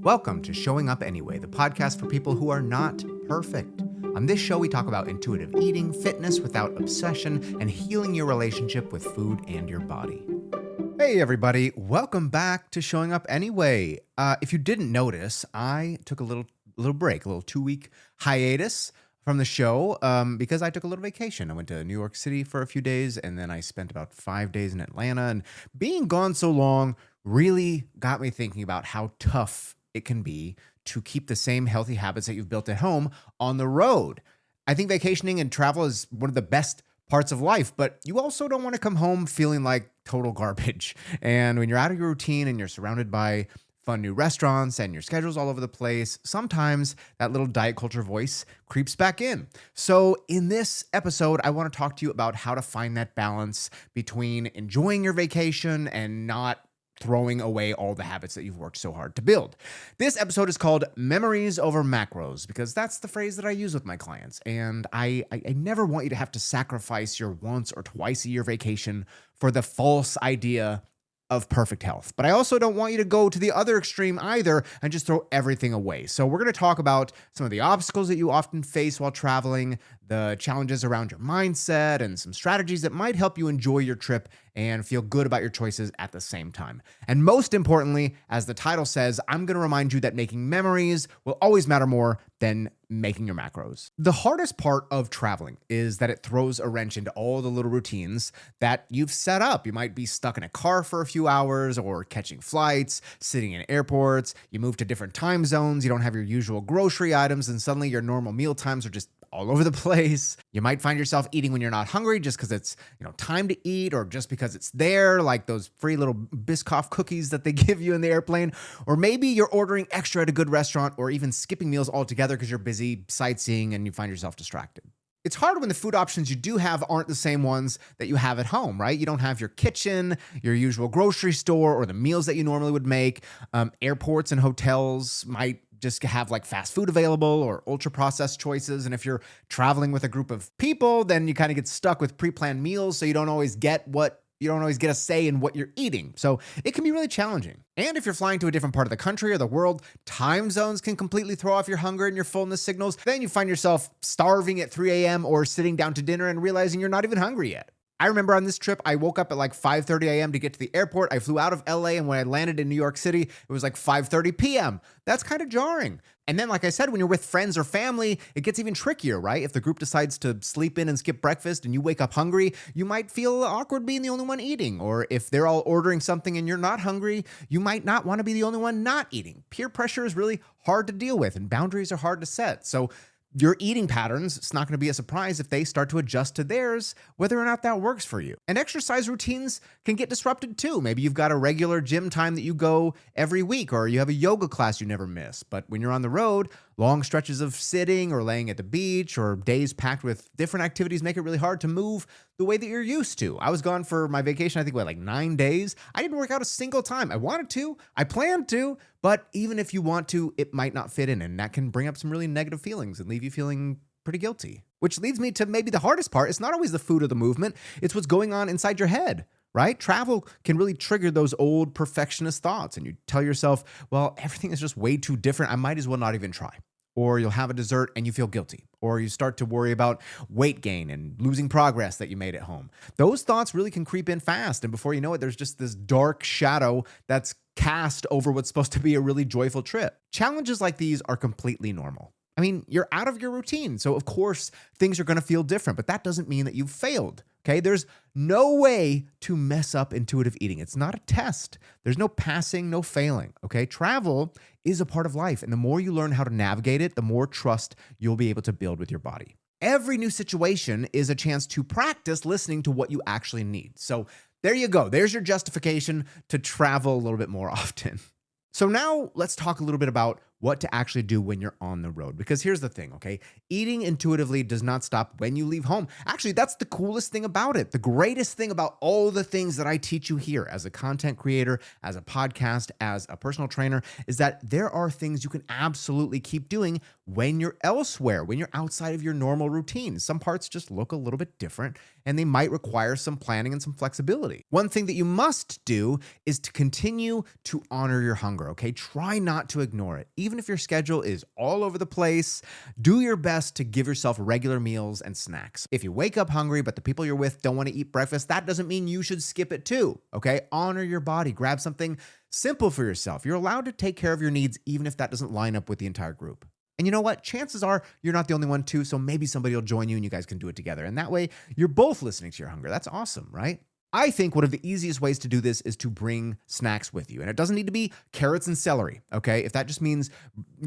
Welcome to Showing Up Anyway, the podcast for people who are not perfect. On this show, we talk about intuitive eating, fitness without obsession, and healing your relationship with food and your body. Hey, everybody. Welcome back to Showing Up Anyway. If you didn't notice, I took a little break, a little 2-week hiatus from the show because I took a little vacation. I went to New York City for a few days, and then I spent about 5 days in Atlanta. And being gone so long really got me thinking about how tough it can be to keep the same healthy habits that you've built at home on the road. I think vacationing and travel is one of the best parts of life, but you also don't want to come home feeling like total garbage. And when you're out of your routine and you're surrounded by fun new restaurants and your schedule's all over the place, sometimes that little diet culture voice creeps back in. So in this episode, I want to talk to you about how to find that balance between enjoying your vacation and not throwing away all the habits that you've worked so hard to build. This episode is called Memories Over Macros because that's the phrase that I use with my clients. And I never want you to have to sacrifice your once or twice a year vacation for the false idea of perfect health. But I also don't want you to go to the other extreme either and just throw everything away. So we're going to talk about some of the obstacles that you often face while traveling, the challenges around your mindset, and some strategies that might help you enjoy your trip and feel good about your choices at the same time. And most importantly, as the title says, I'm going to remind you that making memories will always matter more than making your macros. The hardest part of traveling is that it throws a wrench into all the little routines that you've set up. You might be stuck in a car for a few hours or catching flights, sitting in airports. You move to different time zones. You don't have your usual grocery items, and suddenly your normal meal times are just all over the place. You might find yourself eating when you're not hungry just because it's, time to eat, or just because it's there, like those free little Biscoff cookies that they give you in the airplane. Or maybe you're ordering extra at a good restaurant, or even skipping meals altogether because you're busy sightseeing and you find yourself distracted. It's hard when the food options you do have aren't the same ones that you have at home, right? You don't have your kitchen, your usual grocery store, or the meals that you normally would make. Airports and hotels might just have like fast food available or ultra processed choices. And if you're traveling with a group of people, then you kind of get stuck with pre-planned meals. So you don't always get a say in what you're eating. So it can be really challenging. And if you're flying to a different part of the country or the world, time zones can completely throw off your hunger and your fullness signals. Then you find yourself starving at 3 a.m. or sitting down to dinner and realizing you're not even hungry yet. I remember on this trip, I woke up at like 5:30 a.m. to get to the airport. I flew out of LA, and when I landed in New York City, it was like 5:30 p.m. That's kind of jarring. And then, like I said, when you're with friends or family, it gets even trickier, right? If the group decides to sleep in and skip breakfast and you wake up hungry, you might feel awkward being the only one eating. Or if they're all ordering something and you're not hungry, you might not want to be the only one not eating. Peer pressure is really hard to deal with, and boundaries are hard to set. So your eating patterns, it's not going to be a surprise if they start to adjust to theirs, whether or not that works for you. And exercise routines can get disrupted too. Maybe you've got a regular gym time that you go every week, or you have a yoga class you never miss. But when you're on the road, long stretches of sitting or laying at the beach or days packed with different activities make it really hard to move the way that you're used to. I was gone for my vacation, I think, like 9 days. I didn't work out a single time. I wanted to, I planned to, but even if you want to, it might not fit in. And that can bring up some really negative feelings and leave you feeling pretty guilty. Which leads me to maybe the hardest part. It's not always the food or the movement. It's what's going on inside your head, right? Travel can really trigger those old perfectionist thoughts. And you tell yourself, well, everything is just way too different. I might as well not even try. Or you'll have a dessert and you feel guilty. Or you start to worry about weight gain and losing progress that you made at home. Those thoughts really can creep in fast. And before you know it, there's just this dark shadow that's cast over what's supposed to be a really joyful trip. Challenges like these are completely normal. I mean, you're out of your routine. So of course, things are going to feel different, but that doesn't mean that you've failed. Okay, there's no way to mess up intuitive eating. It's not a test. There's no passing, no failing. Okay, travel is a part of life. And the more you learn how to navigate it, the more trust you'll be able to build with your body. Every new situation is a chance to practice listening to what you actually need. So there you go. There's your justification to travel a little bit more often. So now let's talk a little bit about what to actually do when you're on the road. Because here's the thing, okay? Eating intuitively does not stop when you leave home. Actually, that's the coolest thing about it. The greatest thing about all the things that I teach you here as a content creator, as a podcast, as a personal trainer, is that there are things you can absolutely keep doing when you're elsewhere, when you're outside of your normal routine. Some parts just look a little bit different, and they might require some planning and some flexibility. One thing that you must do is to continue to honor your hunger, okay? Try not to ignore it. Even if your schedule is all over the place, do your best to give yourself regular meals and snacks. If you wake up hungry, but the people you're with don't want to eat breakfast, that doesn't mean you should skip it too, okay? Honor your body. Grab something simple for yourself. You're allowed to take care of your needs, even if that doesn't line up with the entire group. And you know what? Chances are you're not the only one too, so maybe somebody will join you and you guys can do it together. And that way, you're both listening to your hunger. That's awesome, right? I think one of the easiest ways to do this is to bring snacks with you. And it doesn't need to be carrots and celery, okay? If that just means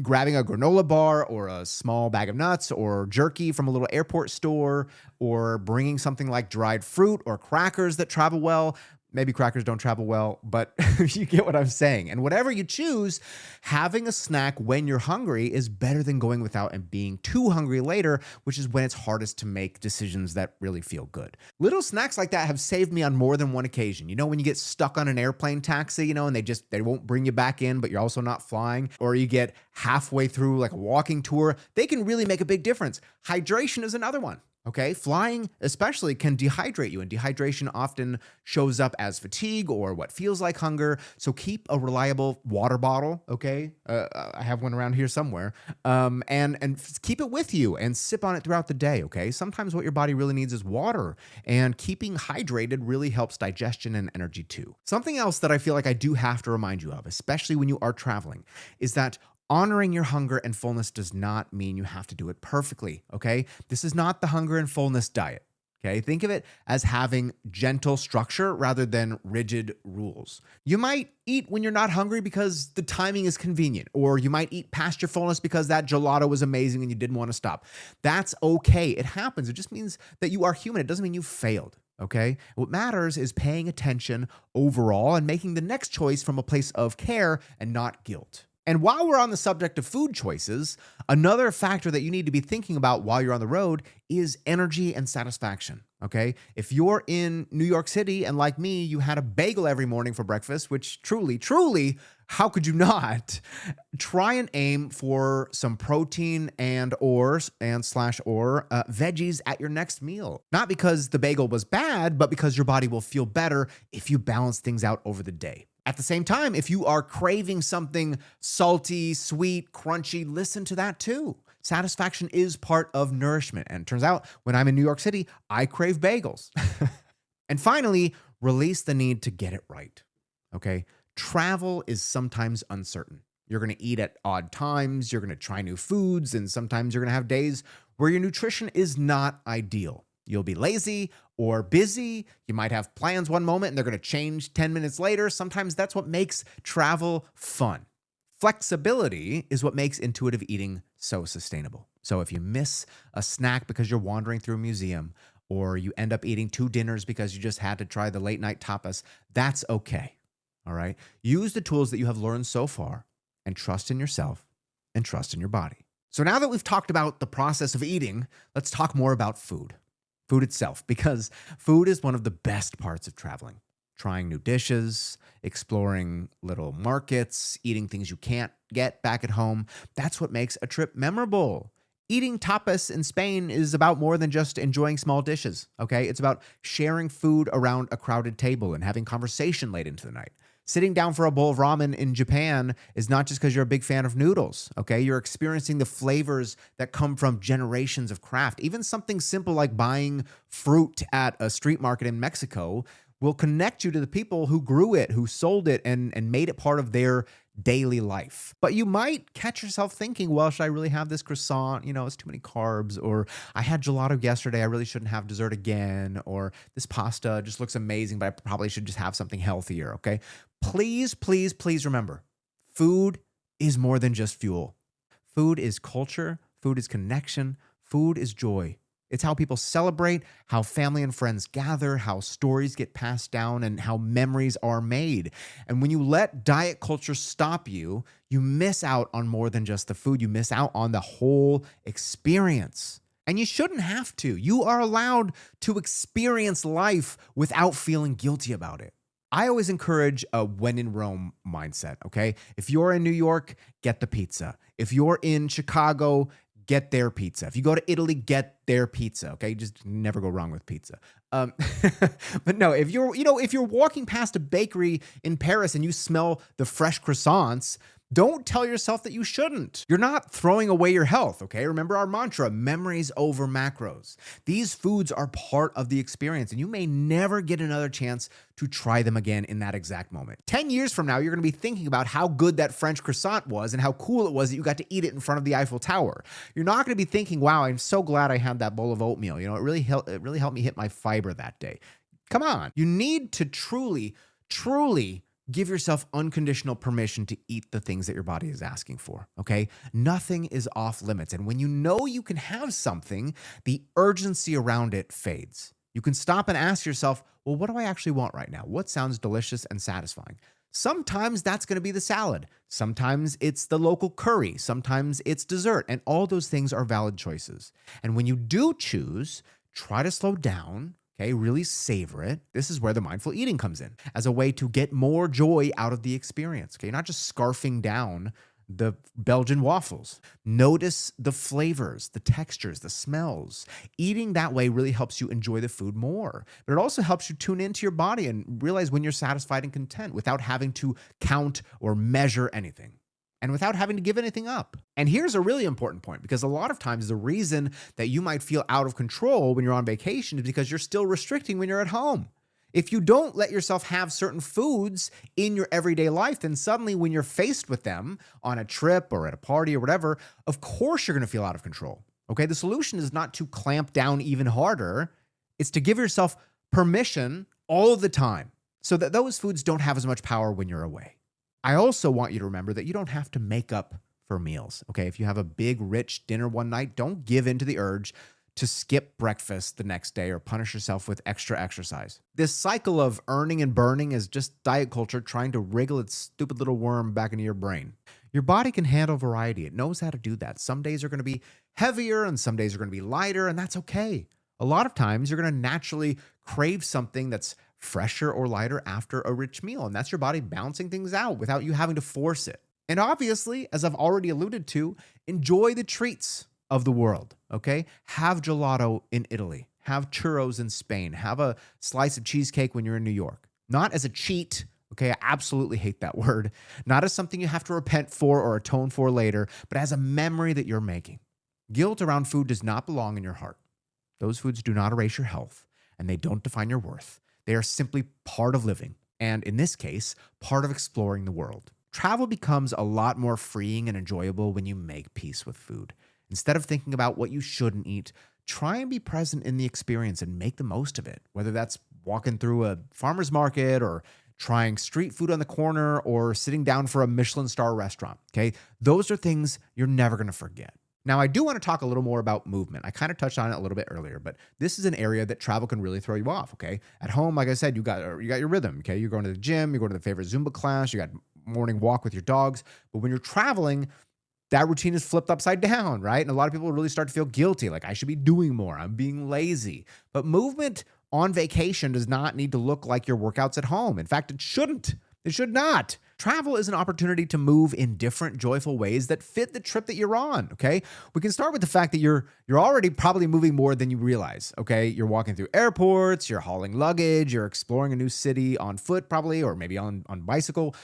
grabbing a granola bar or a small bag of nuts or jerky from a little airport store, or bringing something like dried fruit or crackers that travel well. Maybe crackers don't travel well, but you get what I'm saying. And whatever you choose, having a snack when you're hungry is better than going without and being too hungry later, which is when it's hardest to make decisions that really feel good. Little snacks like that have saved me on more than one occasion. You know, when you get stuck on an airplane taxi, you know, and they won't bring you back in, but you're also not flying, or you get halfway through like a walking tour, they can really make a big difference. Hydration is another one. Okay, flying especially can dehydrate you, and dehydration often shows up as fatigue or what feels like hunger. So keep a reliable water bottle. Okay, I have one around here somewhere, and keep it with you and sip on it throughout the day. Okay, sometimes what your body really needs is water, and keeping hydrated really helps digestion and energy too. Something else that I feel like I do have to remind you of, especially when you are traveling, is that honoring your hunger and fullness does not mean you have to do it perfectly, okay? This is not the hunger and fullness diet, okay? Think of it as having gentle structure rather than rigid rules. You might eat when you're not hungry because the timing is convenient, or you might eat past your fullness because that gelato was amazing and you didn't want to stop. That's okay. It happens. It just means that you are human. It doesn't mean you failed. Okay. What matters is paying attention overall and making the next choice from a place of care and not guilt. And while we're on the subject of food choices, another factor that you need to be thinking about while you're on the road is energy and satisfaction, okay? If you're in New York City and like me, you had a bagel every morning for breakfast, which truly, how could you not? Try and aim for some protein and/or veggies at your next meal. Not because the bagel was bad, but because your body will feel better if you balance things out over the day. At the same time, if you are craving something salty, sweet, crunchy, listen to that too. Satisfaction is part of nourishment. And it turns out when I'm in New York City, I crave bagels. And finally, release the need to get it right. Okay? Travel is sometimes uncertain. You're going to eat at odd times, you're going to try new foods, and sometimes you're going to have days where your nutrition is not ideal. You'll be lazy or busy. You might have plans one moment and they're going to change 10 minutes later. Sometimes that's what makes travel fun. Flexibility is what makes intuitive eating so sustainable. So if you miss a snack because you're wandering through a museum, or you end up eating 2 dinners because you just had to try the late night tapas, that's okay. All right. Use the tools that you have learned so far and trust in yourself and trust in your body. So now that we've talked about the process of eating, let's talk more about food. Food itself, because food is one of the best parts of traveling. Trying new dishes, exploring little markets, eating things you can't get back at home. That's what makes a trip memorable. Eating tapas in Spain is about more than just enjoying small dishes, okay? It's about sharing food around a crowded table and having conversation late into the night. Sitting down for a bowl of ramen in Japan is not just because you're a big fan of noodles, okay? You're experiencing the flavors that come from generations of craft. Even something simple like buying fruit at a street market in Mexico will connect you to the people who grew it, who sold it, and made it part of their daily life. But you might catch yourself thinking, well, should I really have this croissant? You know, it's too many carbs. Or I had gelato yesterday, I really shouldn't have dessert again. Or this pasta just looks amazing, but I probably should just have something healthier, okay? Please, please, please remember, food is more than just fuel. Food is culture. Food is connection. Food is joy. It's how people celebrate, how family and friends gather, how stories get passed down, and how memories are made. And when you let diet culture stop you, you miss out on more than just the food. You miss out on the whole experience. And you shouldn't have to. You are allowed to experience life without feeling guilty about it. I always encourage a when in Rome mindset, okay? If you're in New York, get the pizza. If you're in Chicago, get their pizza. If you go to Italy, get their pizza. Okay, just never go wrong with pizza. But no, if you're walking past a bakery in Paris and you smell the fresh croissants, don't tell yourself that you shouldn't. You're not throwing away your health, okay? Remember our mantra, memories over macros. These foods are part of the experience, and you may never get another chance to try them again in that exact moment. 10 years from now, you're gonna be thinking about how good that French croissant was and how cool it was that you got to eat it in front of the Eiffel Tower. You're not gonna be thinking, wow, I'm so glad I had that bowl of oatmeal. It really helped me hit my fiber that day. Come on. You need to truly give yourself unconditional permission to eat the things that your body is asking for, okay? Nothing is off limits. And when you know you can have something, the urgency around it fades. You can stop and ask yourself, well, what do I actually want right now? What sounds delicious and satisfying? Sometimes that's going to be the salad. Sometimes it's the local curry. Sometimes it's dessert. And all those things are valid choices. And when you do choose, try to slow down. Okay, really savor it. This is where the mindful eating comes in as a way to get more joy out of the experience. Okay, you're not just scarfing down the Belgian waffles. Notice the flavors, the textures, the smells. Eating that way really helps you enjoy the food more. But it also helps you tune into your body and realize when you're satisfied and content without having to count or measure anything, and without having to give anything up. And here's a really important point, because a lot of times the reason that you might feel out of control when you're on vacation is because you're still restricting when you're at home. If you don't let yourself have certain foods in your everyday life, then suddenly when you're faced with them on a trip or at a party or whatever, of course you're gonna feel out of control, okay? The solution is not to clamp down even harder. It's to give yourself permission all of the time so that those foods don't have as much power when you're away. I also want you to remember that you don't have to make up for meals, okay? If you have a big, rich dinner one night, don't give in to the urge to skip breakfast the next day or punish yourself with extra exercise. This cycle of earning and burning is just diet culture trying to wriggle its stupid little worm back into your brain. Your body can handle variety. It knows how to do that. Some days are going to be heavier and some days are going to be lighter, and that's okay. A lot of times you're going to naturally crave something that's fresher or lighter after a rich meal. And that's your body balancing things out without you having to force it. And obviously, as I've already alluded to, enjoy the treats of the world, okay? Have gelato in Italy. Have churros in Spain. Have a slice of cheesecake when you're in New York. Not as a cheat, okay? I absolutely hate that word. Not as something you have to repent for or atone for later, but as a memory that you're making. Guilt around food does not belong in your heart. Those foods do not erase your health, and they don't define your worth. They are simply part of living, and in this case, part of exploring the world. Travel becomes a lot more freeing and enjoyable when you make peace with food. Instead of thinking about what you shouldn't eat, try and be present in the experience and make the most of it, whether that's walking through a farmer's market or trying street food on the corner or sitting down for a Michelin star restaurant, okay? Those are things you're never going to forget. Now, I do want to talk a little more about movement. I kind of touched on it a little bit earlier, but this is an area that travel can really throw you off, okay? At home, like I said, you got your rhythm, okay? You're going to the gym, you're going to the favorite Zumba class, you got morning walk with your dogs. But when you're traveling, that routine is flipped upside down, right? And a lot of people really start to feel guilty, like I should be doing more, I'm being lazy. But movement on vacation does not need to look like your workouts at home. In fact, it shouldn't. It should not. Travel is an opportunity to move in different joyful ways that fit the trip that you're on, okay? We can start with the fact that you're already probably moving more than you realize, okay? You're walking through airports, you're hauling luggage, you're exploring a new city on foot probably, or maybe on bicycle.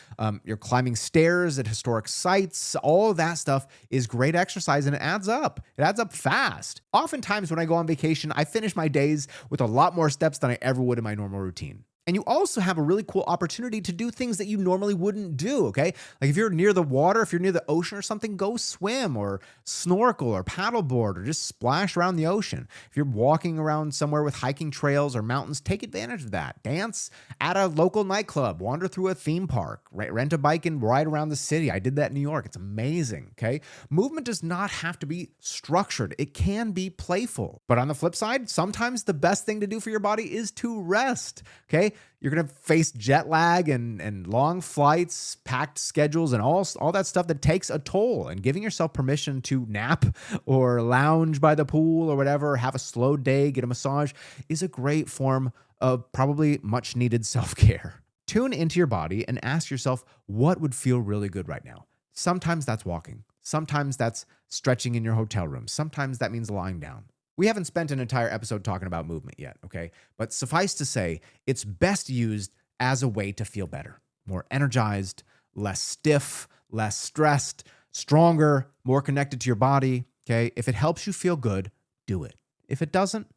You're climbing stairs at historic sites. All of that stuff is great exercise and it adds up. It adds up fast. Oftentimes when I go on vacation, I finish my days with a lot more steps than I ever would in my normal routine. And you also have a really cool opportunity to do things that you normally wouldn't do, okay? Like if you're near the water, if you're near the ocean or something, go swim or snorkel or paddleboard or just splash around the ocean. If you're walking around somewhere with hiking trails or mountains, take advantage of that. Dance at a local nightclub, wander through a theme park, rent a bike and ride around the city. I did that in New York. It's amazing, okay? Movement does not have to be structured. It can be playful. But on the flip side, sometimes the best thing to do for your body is to rest, okay? You're going to face jet lag and long flights, packed schedules, and all that stuff that takes a toll. And giving yourself permission to nap or lounge by the pool or whatever, have a slow day, get a massage, is a great form of probably much needed self-care. Tune into your body and ask yourself what would feel really good right now. Sometimes that's walking. Sometimes that's stretching in your hotel room. Sometimes that means lying down. We haven't spent an entire episode talking about movement yet, okay? But suffice to say, it's best used as a way to feel better, more energized, less stiff, less stressed, stronger, more connected to your body, okay? If it helps you feel good, do it. If it doesn't,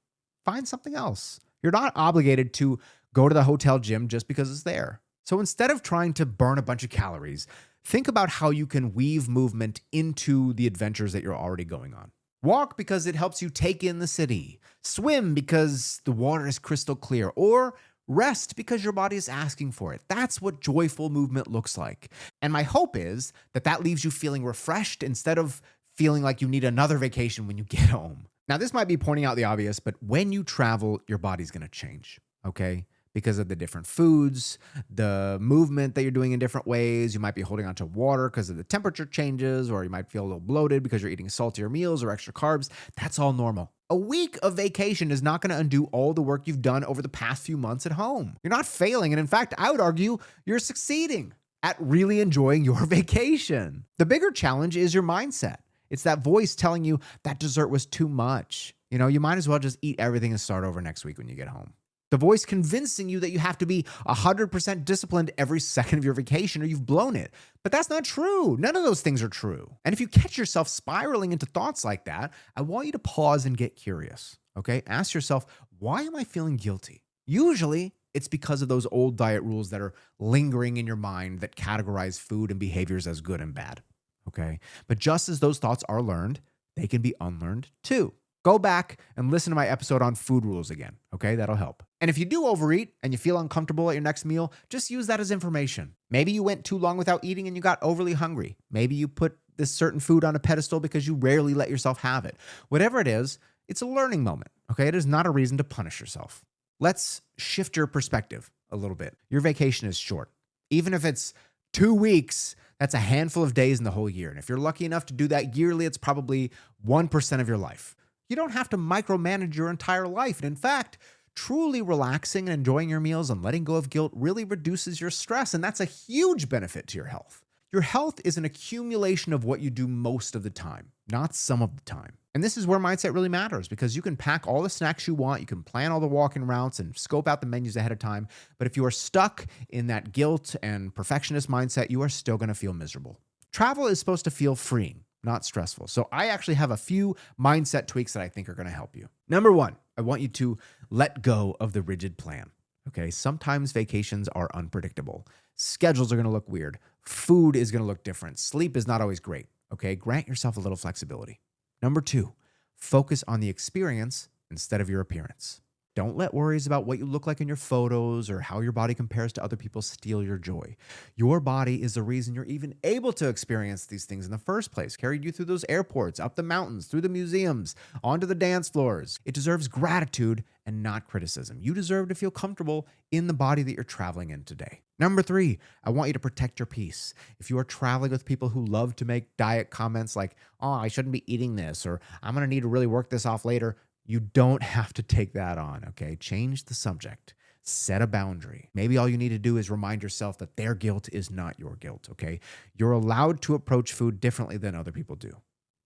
find something else. You're not obligated to go to the hotel gym just because it's there. So instead of trying to burn a bunch of calories, think about how you can weave movement into the adventures that you're already going on. Walk because it helps you take in the city. Swim because the water is crystal clear. Or rest because your body is asking for it. That's what joyful movement looks like. And my hope is that that leaves you feeling refreshed instead of feeling like you need another vacation when you get home. Now, this might be pointing out the obvious, but when you travel, your body's going to change, okay? Because of the different foods, the movement that you're doing in different ways. You might be holding onto water because of the temperature changes, or you might feel a little bloated because you're eating saltier meals or extra carbs. That's all normal. A week of vacation is not going to undo all the work you've done over the past few months at home. You're not failing. And in fact, I would argue you're succeeding at really enjoying your vacation. The bigger challenge is your mindset. It's that voice telling you that dessert was too much. You might as well just eat everything and start over next week when you get home. The voice convincing you that you have to be 100% disciplined every second of your vacation or you've blown it. But that's not true. None of those things are true. And if you catch yourself spiraling into thoughts like that, I want you to pause and get curious, okay? Ask yourself, why am I feeling guilty? Usually, it's because of those old diet rules that are lingering in your mind that categorize food and behaviors as good and bad, okay? But just as those thoughts are learned, they can be unlearned too. Go back and listen to my episode on food rules again, okay? That'll help. And if you do overeat and you feel uncomfortable at your next meal, just use that as information. Maybe you went too long without eating and you got overly hungry. Maybe you put this certain food on a pedestal because you rarely let yourself have it. Whatever it is, it's a learning moment, okay? It is not a reason to punish yourself. Let's shift your perspective a little bit. Your vacation is short. Even if it's 2 weeks, that's a handful of days in the whole year. And if you're lucky enough to do that yearly, it's probably 1% of your life. You don't have to micromanage your entire life. And in fact, truly relaxing and enjoying your meals and letting go of guilt really reduces your stress. And that's a huge benefit to your health. Your health is an accumulation of what you do most of the time, not some of the time. And this is where mindset really matters because you can pack all the snacks you want. You can plan all the walking routes and scope out the menus ahead of time. But if you are stuck in that guilt and perfectionist mindset, you are still going to feel miserable. Travel is supposed to feel freeing, not stressful. So I actually have a few mindset tweaks that I think are going to help you. Number one, I want you to let go of the rigid plan. Okay, sometimes vacations are unpredictable. Schedules are going to look weird. Food is going to look different. Sleep is not always great. Okay, grant yourself a little flexibility. Number two, focus on the experience instead of your appearance. Don't let worries about what you look like in your photos or how your body compares to other people steal your joy. Your body is the reason you're even able to experience these things in the first place. Carried you through those airports, up the mountains, through the museums, onto the dance floors. It deserves gratitude and not criticism. You deserve to feel comfortable in the body that you're traveling in today. Number three, I want you to protect your peace. If you are traveling with people who love to make diet comments like, oh, I shouldn't be eating this, or I'm going to need to really work this off later, you don't have to take that on, okay? Change the subject. Set a boundary. Maybe all you need to do is remind yourself that their guilt is not your guilt, okay? You're allowed to approach food differently than other people do.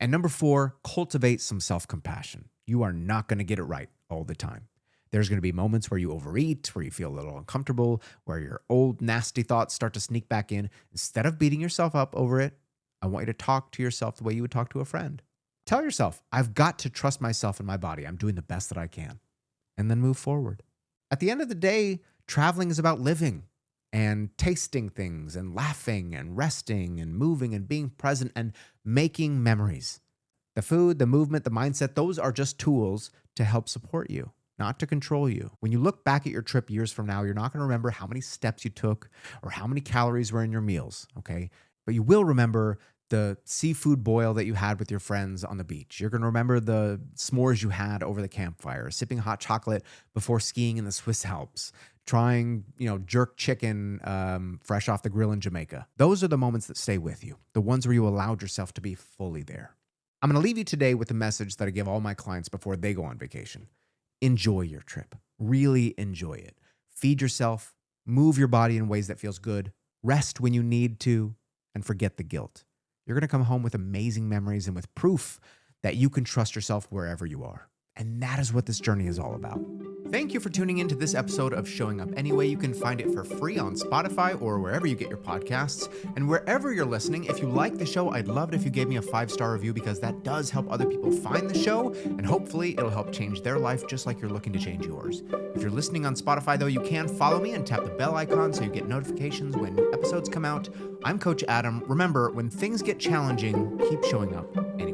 And number four, cultivate some self-compassion. You are not going to get it right all the time. There's going to be moments where you overeat, where you feel a little uncomfortable, where your old nasty thoughts start to sneak back in. Instead of beating yourself up over it, I want you to talk to yourself the way you would talk to a friend. Tell yourself, I've got to trust myself and my body. I'm doing the best that I can. And then move forward. At the end of the day, Traveling is about living and tasting things and laughing and resting and moving and being present and making memories. The food, the movement, the mindset, those are just tools to help support you, not to control you. When you look back at your trip years from now, you're not going to remember how many steps you took or how many calories were in your meals, okay? But you will remember the seafood boil that you had with your friends on the beach. You're going to remember the s'mores you had over the campfire, sipping hot chocolate before skiing in the Swiss Alps, trying, jerk chicken fresh off the grill in Jamaica. Those are the moments that stay with you, the ones where you allowed yourself to be fully there. I'm going to leave you today with a message that I give all my clients before they go on vacation. Enjoy your trip. Really enjoy it. Feed yourself, move your body in ways that feels good, rest when you need to, and forget the guilt. You're going to come home with amazing memories and with proof that you can trust yourself wherever you are. And that is what this journey is all about. Thank you for tuning into this episode of Showing Up Anyway. You can find it for free on Spotify or wherever you get your podcasts. And wherever you're listening, if you like the show, I'd love it if you gave me a 5-star review because that does help other people find the show. And hopefully it'll help change their life just like you're looking to change yours. If you're listening on Spotify, though, you can follow me and tap the bell icon so you get notifications when new episodes come out. I'm Coach Adam. Remember, when things get challenging, keep showing up anyway.